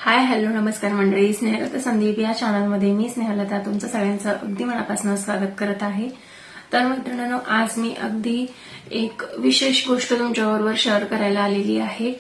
Hi hello नमस्कार मंडळी, स्नेहलता संदीप या चॅनलमध्ये मी स्नेहलता तुमचं सगळ्यांचं अगदी मनापासून स्वागत करत आहे। तर मित्रांनो, आज मी अगदी एक विशेष गोष्ट तुमच्याबरोबर शेअर करायला आलेली आहे।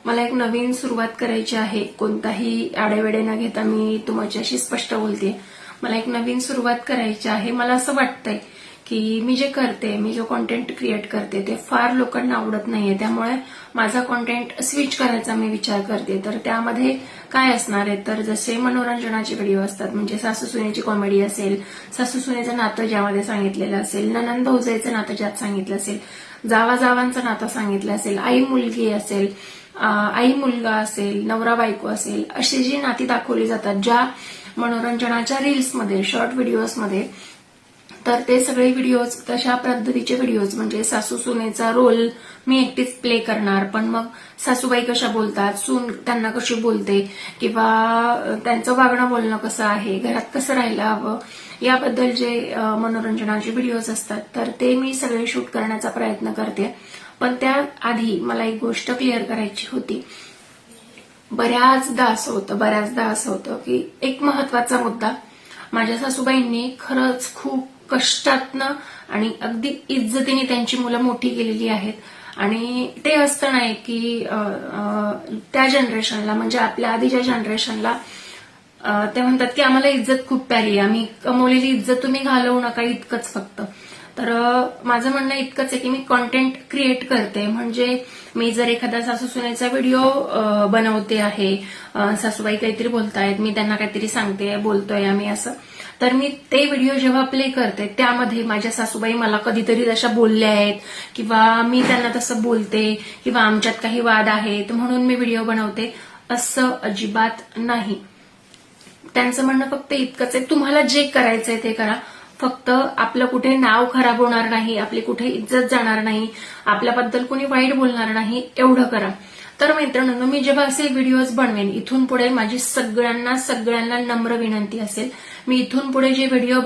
मला एक नवीन सुरुवात करायची आहे। कोणताही आडेवेडे न घेता मी तुमच्याशी स्पष्ट बोलते। मला एक नवीन सुरुवात करायची आहे। मला असं वाटतंय की मी जे करते, मी जो कंटेंट क्रिएट करते ते फार लोकांना आवडत नाहीये, त्यामुळे माझा कंटेंट स्विच करायचा मी विचार करते। तर त्यामध्ये काय असणार आहे, तर जसे मनोरंजनाचे व्हिडिओ असतात, म्हणजे सासू सुनेची कॉमेडी असेल, सासू सुनेचं नातं ज्यामध्ये सांगितलेलं असेल, ननंद भाऊजाईचं नातं ज्यात सांगितलं असेल, जावा जावांचं नातं सांगितलं असेल, आई मुलगी असेल, आई मुलगा असेल, नवरा बायको असेल, अशी जी नाती दाखवली जातात ज्या मनोरंजनाच्या रील्समध्ये, शॉर्ट व्हिडिओजमध्ये, तर ते सगळे व्हिडिओज तशा पद्धतीचे व्हिडिओज, म्हणजे सासू सुनेचा रोल मी एकटीच प्ले करणार, पण मग सासूबाई कशा बोलतात, सून त्यांना कशी बोलते, किंवा त्यांचं वागणं बोलणं कसं आहे, घरात कसं राहायला हवं, याबद्दल जे मनोरंजनाचे व्हिडिओज असतात, तर ते मी सगळे शूट करण्याचा प्रयत्न करते। पण त्याआधी मला एक गोष्ट क्लिअर करायची होती। बऱ्याचदा असं होतं की एक महत्वाचा मुद्दा माझ्या सासूबाईंनी खरंच खूप कष्टातनं आणि अगदी इज्जतीने त्यांची मुलं मोठी केलेली आहेत। आणि ते असतं नाही की त्या जनरेशनला, म्हणजे आपल्या आधीच्या जनरेशनला ते म्हणतात की आम्हाला इज्जत खूप प्यारी आहे, आम्ही कमवलेली इज्जत तुम्ही घालवू नका, इतकंच फक्त। तर माझं म्हणणं इतकंच आहे की मी कंटेंट क्रिएट करते, म्हणजे मी जर एखादा सासू सुनेचा व्हिडिओ बनवते आहे, सासूबाई काहीतरी बोलतायत, मी त्यांना काहीतरी सांगते, बोलतोय आम्ही असं, तर मी ते व्हिडिओ जेव्हा प्ले करते त्यामध्ये माझ्या सासूबाई मला कधीतरी तशा बोलल्या आहेत, किंवा मी त्यांना तसं बोलते, किंवा आमच्यात काही वाद आहेत म्हणून मी व्हिडिओ बनवते, असं अजिबात नाही। त्यांचं म्हणणं फक्त इतकंच आहे, तुम्हाला जे करायचंय ते करा, फक्त आपलं कुठे नाव खराब होणार नाही, आपली कुठे इज्जत जाणार नाही, आपल्याबद्दल कोणी वाईट बोलणार नाही, एवढं करा। तर मित्रांनो, मी जेव्हा असे व्हिडिओज बनवेन, इथून पुढे माझी सगळ्यांना नम्र विनंती असेल, मी इथून पुढे जे व्हिडिओ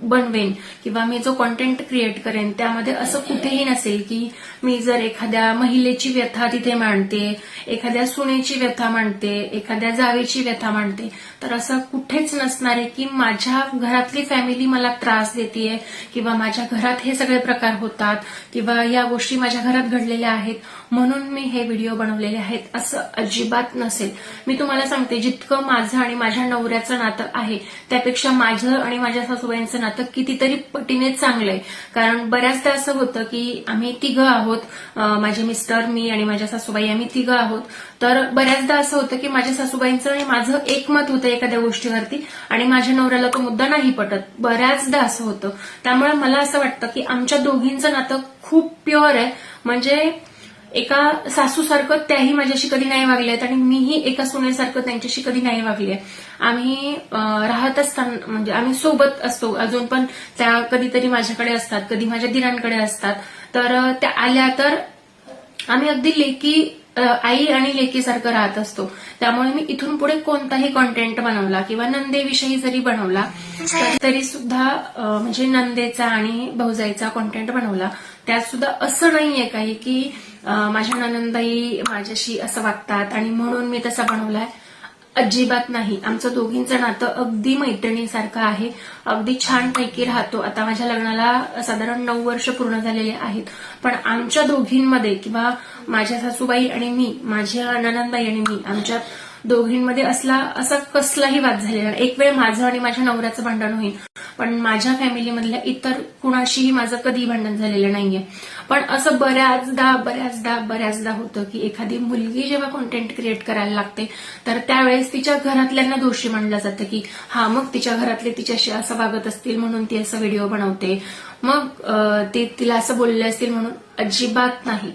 बनवेन किंवा मी जो कंटेंट क्रिएट करेन, त्यामध्ये असं कुठेही नसेल की मी जर एखाद्या महिलेची व्यथा तिथे मांडते, एखाद्या सुनेची व्यथा मांडते, एखाद्या जावेची व्यथा मांडते, तर असं कुठेच नसणार आहे की माझ्या घरातली फॅमिली मला त्रास देतेय, किंवा माझ्या घरात हे सगळे प्रकार होतात, किंवा या गोष्टी माझ्या घरात घडलेल्या आहेत म्हणून मी हे व्हिडिओ बनवलेले आहेत, असं अजिबात नसेल। मी तुम्हाला सांगते, जितकं माझं आणि माझ्या नवऱ्याचं नातं आहे त्यापेक्षा माझं आणि माझ्या सासूबाईंचं नातं कितीतरी पटीने चांगलं आहे। कारण बऱ्याचदा असं होतं की आम्ही तिघं आहोत, माझे मिस्टर, मी आणि माझ्या सासूबाई, आम्ही तिघं आहोत, तर बऱ्याचदा असं होतं की माझ्या सासूबाईंचं आणि माझं एकमत होतं एखाद्या गोष्टीवरती, आणि माझ्या नवऱ्याला तो मुद्दा नाही पटत, बऱ्याचदा असं होतं। त्यामुळे मला असं वाटतं की आमच्या दोघींचं नातं खूप प्युअर आहे, म्हणजे एका सासूसारखं त्याही माझ्याशी कधी नाही वागल्यात आणि मीही एका सुनेसारखं त्यांच्याशी कधी नाही वागले। आम्ही राहत असताना, म्हणजे आम्ही सोबत असतो अजून पण, त्या कधीतरी माझ्याकडे असतात, कधी माझ्या दिरांकडे असतात, तर त्या आल्या तर आम्ही अगदी लेकी, आई आणि लेकीसारखं राहत असतो। त्यामुळे मी इथून पुढे कोणताही कंटेंट बनवला किंवा नंदेविषयी जरी बनवला तरी सुद्धा, म्हणजे नंदेचा आणि भाऊजाईचा कंटेंट बनवला, त्यात सुद्धा असं नाहीये काही की माझ्या ननंदबाई माझ्याशी असं वागतात आणि म्हणून मी तसा बनवलाय, अजिबात नाही। आमचं दोघींचं नातं अगदी मैत्रिणीसारखं आहे, अगदी छानपैकी राहतो। आता माझ्या लग्नाला साधारण 9 वर्ष पूर्ण झालेले आहेत, पण आमच्या दोघींमध्ये, किंवा माझ्या सासूबाई आणि मी, माझ्या ननंदबाई आणि मी, आमच्या दोघींमध्ये असा कसलाही वाद झालेला नाही। एक वेळ माझं आणि माझ्या नवऱ्याचं भांडण होईल, पण माझ्या फॅमिलीमधल्या इतर कुणाशीही माझं कधी भांडण झालेलं नाहीये। पण असं बऱ्याचदा होतं की एखादी मुलगी जेव्हा कंटेंट क्रिएट करायला लागते, तर त्यावेळेस तिच्या घरातल्यांना दोषी मानलं जातं की हा, मग तिच्या घरातले तिच्याशी असं वागत असतील म्हणून ती असं व्हिडिओ बनवते, मग ते तिला असं बोलले असतील म्हणून। अजिबात नाही।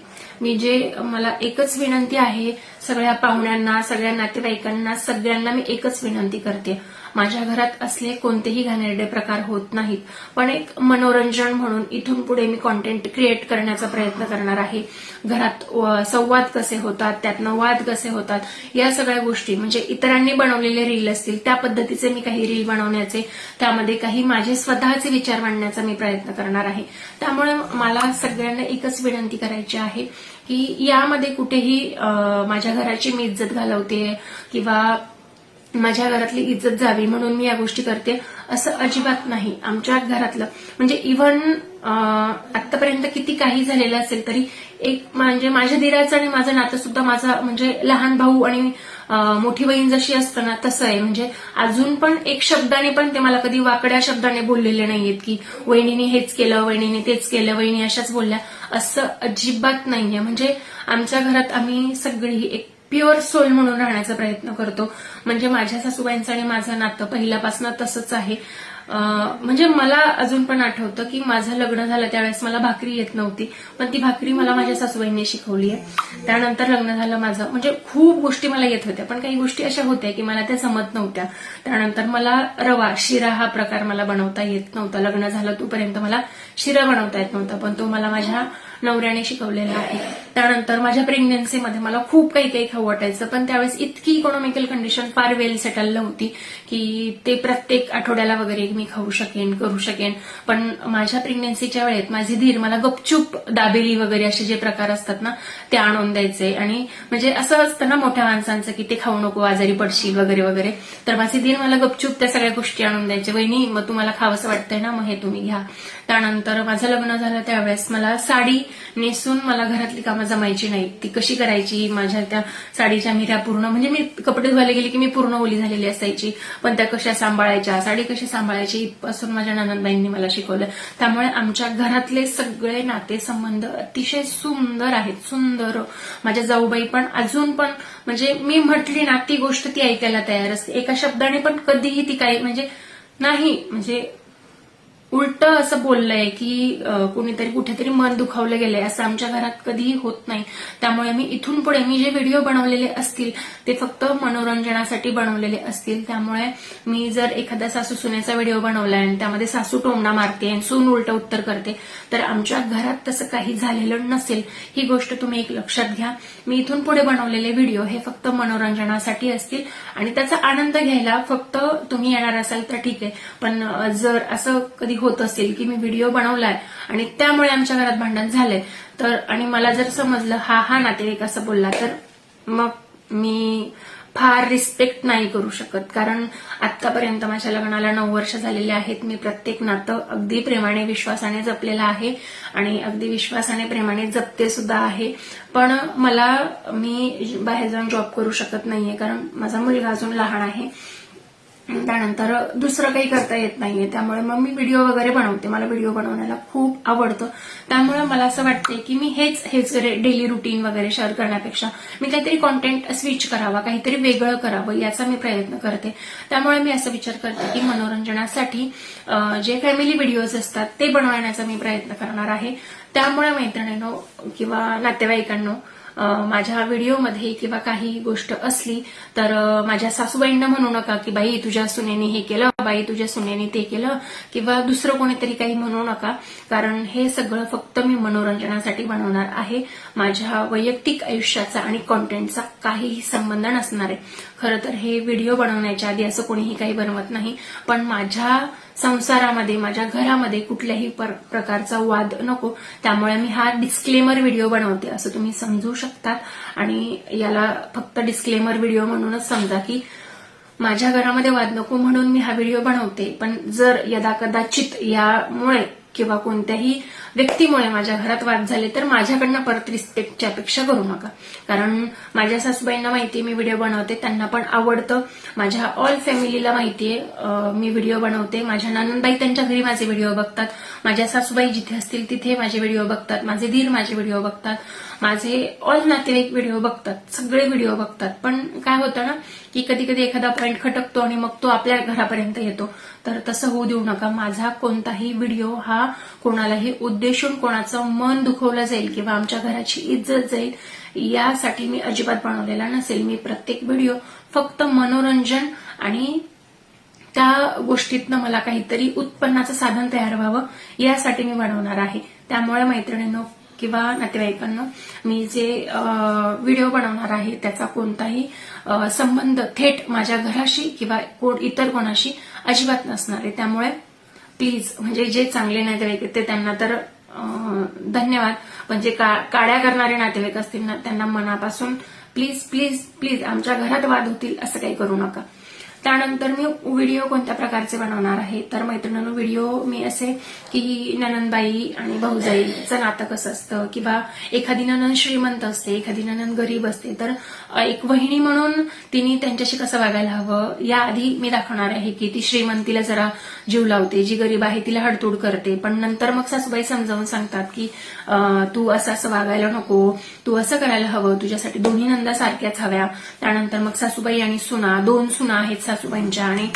मला एकच विनंती आहे, सगळ्या पाहुण्यांना, सगळ्या नातेवाईकांना, सगळ्यांना मी एकच विनंती करते, माझ्या घरात असले कोणतेही घाणेरडे प्रकार होत नाहीत, पण एक मनोरंजन म्हणून इथून पुढे मी कॉन्टेंट क्रिएट करण्याचा प्रयत्न करणार आहे. घरात संवाद कसे होतात, त्यातनं वाद कसे होतात, या सगळ्या गोष्टी म्हणजे इतरांनी बनवलेले रील असतील त्या पद्धतीचे मी काही रील बनवण्याचे, त्यामध्ये काही माझे स्वतःचे विचार मांडण्याचा मी प्रयत्न करणार आहे. त्यामुळे मला सगळ्यांना एकच विनंती करायची आहे की यामध्ये कुठेही माझ्या घराची मी इज्जत घालवते किंवा माझ्या घरातली इज्जत जावी म्हणून मी या गोष्टी करते असं अजिबात नाही. आमच्या घरातलं म्हणजे इव्हन आतापर्यंत किती काही झालेलं असेल तरी एक म्हणजे माझ्या दिराचं आणि माझं नातं सुद्धा माझा म्हणजे लहान भाऊ आणि मोठी बहीण जशी असतं ना तसं आहे. म्हणजे अजून पण एक शब्दाने पण ते मला कधी वाकड्या शब्दाने बोललेले नाहीयेत की वहिनीने हेच केलं, वहिनीने तेच केलं, वहिनी अशाच बोलल्या, असं अजिबात नाहीये. म्हणजे आमच्या घरात आम्ही सगळी एक प्युअर सोल म्हणून राहण्याचा प्रयत्न करतो. म्हणजे माझ्या सासूबाईंचं आणि माझं नातं पहिल्यापासून तसंच आहे. म्हणजे मला अजून पण आठवतं की माझं लग्न झालं त्यावेळेस मला भाकरी येत नव्हती, पण ती भाकरी मला माझ्या सासूबाईंनी शिकवली आहे. त्यानंतर लग्न झालं माझं, म्हणजे खूप गोष्टी मला येत होत्या, पण काही गोष्टी अशा होत्या की मला त्या जमत नव्हत्या. त्यानंतर मला रवा शिरा हा प्रकार मला बनवता येत नव्हता. लग्न झालं तोपर्यंत मला शिरा बनवता येत नव्हता, पण तो मला माझ्या नवऱ्याने शिकवलेला आहे. त्यानंतर माझ्या प्रेग्नन्सीमध्ये मला खूप काही काही खाऊ वाटायचं, पण त्यावेळेस इतकी इकॉनॉमिकल कंडिशन फार वेल सेटल नव्हती की ते प्रत्येक आठवड्याला वगैरे मी खाऊ शकेन, करू शकेन. पण माझ्या प्रेग्नन्सीच्या वेळेत माझे धीर मला गपचूप दाबेली वगैरे असे जे प्रकार असतात ना ते आणून द्यायचे. आणि म्हणजे असं असतं ना मोठ्या माणसांचं की ते खाऊ नको, आजारी पडशील वगैरे वगैरे, तर माझे धीर मला गपचूप त्या सगळ्या गोष्टी आणून द्यायचे. वहिनी मग तुम्हाला खावंसं वाटतंय ना, मग हे तुम्ही घ्या. त्यानंतर माझं लग्न झालं त्यावेळेस मला साडी नेसून मला घरातली कामं जमायची नाही. ती कशी करायची, माझ्या त्या साडीच्या मिऱ्या पूर्ण म्हणजे मी कपडे धुवायला गेले की मी पूर्ण ओली झालेली असायची, पण त्या कशा सांभाळायच्या, साडी कशी सांभाळायची इथपासून माझ्या नणंदबाईंनी मला शिकवलं. त्यामुळे आमच्या घरातले सगळे नातेसंबंध अतिशय सुंदर आहेत, सुंदर. माझ्या जाऊबाई पण अजून पण म्हणजे मी म्हटली ना ती गोष्ट ती ऐकायला तयार असते. एका शब्दाने पण कधीही ती काही म्हणजे नाही म्हणजे उलट असं बोललंय की कोणीतरी कुठेतरी मन दुखावलं गेलंय असं आमच्या घरात कधीही होत नाही. त्यामुळे मी इथून पुढे मी जे व्हिडिओ बनवलेले असतील ते फक्त मनोरंजनासाठी बनवलेले असतील. त्यामुळे मी जर एखाद्या सासू सुनेचा व्हिडिओ बनवलाय आणि त्यामध्ये सासू टोमणा मारते आणि सून उलट उत्तर करते तर आमच्या घरात तसं काही झालेलं नसेल. ही गोष्ट तुम्ही एक लक्षात घ्या. मी इथून पुढे बनवलेले व्हिडिओ हे फक्त मनोरंजनासाठी असतील आणि त्याचा आनंद घ्यायला फक्त तुम्ही येणार असाल तर ठीक आहे. पण जर असं कधी होत असेल की मी व्हिडिओ बनवलाय आणि त्यामुळे आमच्या घरात भांडण झालंय तर आणि मला जर समजलं हा नातेवाईक असं बोलला तर मग मी फार रिस्पेक्ट नाही करू शकत. कारण आतापर्यंत माझ्या लग्नाला 9 वर्ष झालेले आहेत. मी प्रत्येक नातं अगदी प्रेमाने विश्वासाने जपलेलं आहे आणि अगदी विश्वासाने प्रेमाने जपते सुद्धा आहे. पण मी बाहेर जाऊन जॉब करू शकत नाहीये कारण माझा मुलगा अजून लहान आहे. त्यानंतर दुसरं काही करता येत नाहीये. त्यामुळे मग मी व्हिडिओ वगैरे बनवते. मला व्हिडिओ बनवण्याला खूप आवडतं. त्यामुळे मला असं वाटतंय की मी हेच डेली रुटीन वगैरे शेअर करण्यापेक्षा मी काहीतरी कॉन्टेंट स्विच करावा, काहीतरी वेगळं करावं याचा मी प्रयत्न करते. त्यामुळे मी असं विचार करते की मनोरंजनासाठी जे फॅमिली व्हिडिओज असतात ते बनवण्याचा मी प्रयत्न करणार आहे. त्यामुळे मैत्रिणींनो किंवा नातेवाईकांनो माझ्या व्हिडिओमध्ये किंवा काही गोष्ट असली तर माझ्या सासूबाईंना म्हणू नका की बाई तुझ्या सुनेने हे केलं, बाई तुझ्या सुनेने ते केलं किंवा दुसरं कोणीतरी काही म्हणू नका. कारण हे सगळं फक्त मी मनोरंजनासाठी बनवणार आहे. माझ्या वैयक्तिक आयुष्याचा आणि कॉन्टेंटचा काहीही संबंध नसणार आहे. खरं तर हे व्हिडिओ बनवण्याच्या आधी असं कोणीही काही बनवत नाही, पण माझ्या संसारामध्ये माझ्या घरामध्ये कुठल्याही प्रकारचा वाद नको त्यामुळे मी हा डिस्क्लेमर व्हिडिओ बनवते असं तुम्ही समजू शकतात. आणि याला फक्त डिस्क्लेमर व्हिडिओ म्हणूनच समजा की माझ्या घरामध्ये वाद नको म्हणून मी हा व्हिडिओ बनवते. पण जर यदाकदाचित यामुळे किंवा कोणत्याही व्यक्तीमुळे माझ्या घरात वाद झाले तर माझ्याकडनं परत रिस्पेक्टची अपेक्षा करू नका. कारण माझ्या सासूबाईंना माहितीये मी व्हिडिओ बनवते, त्यांना पण आवडतं. माझ्या ऑल फॅमिलीला माहितीये मी व्हिडिओ बनवते. माझ्या नणंदबाई त्यांच्या घरी माझे व्हिडिओ बघतात, माझ्या सासूबाई जिथे असतील तिथे माझे व्हिडिओ बघतात, माझे धीर माझे व्हिडिओ बघतात, माझे ऑल नातेवाईक व्हिडिओ बघतात, सगळे व्हिडिओ बघतात. पण काय होतं ना की कधी कधी एखादा पॉईंट खटकतो आणि मग तो आपल्या घरापर्यंत येतो. तर तसं होऊ देऊ नका. माझा कोणताही व्हिडिओ हा कोणालाही उद्देशून कोणाचं मन दुखवलं जाईल किंवा आमच्या घराची इज्जत जाईल यासाठी मी अजिबात बनवलेला नसेल. मी प्रत्येक व्हिडिओ फक्त मनोरंजन आणि त्या गोष्टीतनं मला काहीतरी उत्पन्नाचं साधन तयार व्हावं यासाठी मी बनवणार आहे. त्यामुळे मैत्रिणींनो किंवा नातेवाईकांना मी जे व्हिडिओ बनवणार आहे त्याचा कोणताही संबंध थेट माझ्या घराशी किंवा इतर कोणाशी अजिबात नसणार आहे. त्यामुळे प्लीज म्हणजे जे चांगले नातेवाईक ते त्यांना तर धन्यवाद, म्हणजे काड्या करणारे नातेवाईक असतील ना त्यांना मनापासून प्लीज प्लीज प्लीज आमच्या घरात वाद होतील असं काही करू नका. त्यानंतर मी व्हिडिओ कोणत्या प्रकारचे बनवणार आहे तर मैत्रिणींनो व्हिडिओ मी असे की ननंदबाई आणि भाऊजाईचं नातं कसं असतं किंवा एखादी ननंद श्रीमंत असते एखादी ननंद गरीब असते तर एक वहिनी म्हणून तिने त्यांच्याशी कसं वागायला हवं याआधी मी दाखवणार आहे की ती श्रीमंतीला जरा जीव लावते, जी गरीब आहे तिला हडतूड करते, पण नंतर मग सासूबाई समजावून सांगतात की तू असं वागायला नको, तू असं करायला हवं, तुझ्यासाठी दोन्ही नंदा सारख्याच हव्या. त्यानंतर मग सासूबाई आणि सुना, 2 सुना आहेत सासूबाईंच्या आणि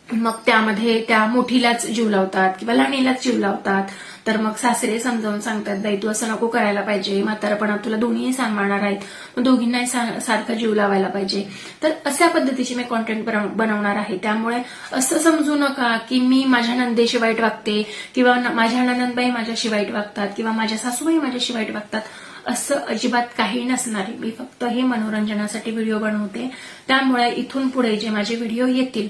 मग त्यामध्ये त्या मोठीलाच जीव लावतात किंवा लहानीलाच जीव लावतात. तर मग सासरे समजावून सांगतात बाई तू असं नको करायला पाहिजे, म्हातारपणात तुला दोन्हीही सांभाळणार आहेत, मग दोघींनाही सारखा जीव लावायला पाहिजे. तर अशा पद्धतीचे मी कॉन्टेंट बनवणार आहे. त्यामुळे असं समजू नका की मी माझ्या नंदेशी वाईट वागते किंवा माझ्या ननंदबाई माझ्याशी वाईट वागतात किंवा माझ्या सासूबाई माझ्याशी वाईट वागतात, असं अजिबात काही नसणार आहे. मी फक्त हे मनोरंजनासाठी व्हिडिओ बनवते. त्यामुळे इथून पुढे जे माझे व्हिडिओ येतील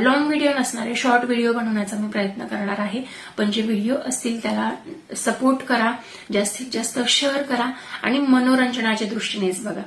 लॉंग व्हिडिओ नसणारे शॉर्ट व्हिडिओ बनवण्याचा मी प्रयत्न करणार आहे. पण जे व्हिडिओ असतील त्याला सपोर्ट करा, जास्तीत जास्त शेअर करा आणि मनोरंजनाच्या दृष्टीनेच बघा.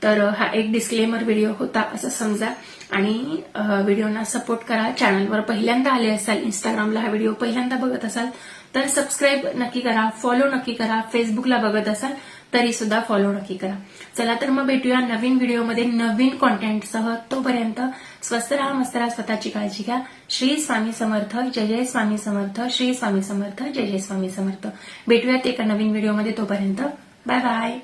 तर हा एक डिस्क्लेमर व्हिडिओ होता असं समजा आणि व्हिडिओना सपोर्ट करा. चॅनलवर पहिल्यांदा आले असाल, इंस्टाग्रामला हा व्हिडिओ पहिल्यांदा बघत असाल तर सबस्क्राईब नक्की करा, फॉलो नक्की करा. फेसबुकला बघत असाल तरी सुद्धा फॉलो नक्की करा. चला तर मग भेटूया नवीन व्हिडिओमध्ये नवीन कॉन्टेंटसह. तोपर्यंत स्वस्त राहा, मस्त राहा, स्वतःची काळजी घ्या. श्री स्वामी समर्थ, जय जय स्वामी समर्थ, श्री स्वामी समर्थ, जय जय स्वामी समर्थ. भेटूयात एका नवीन व्हिडिओमध्ये. तोपर्यंत बाय बाय.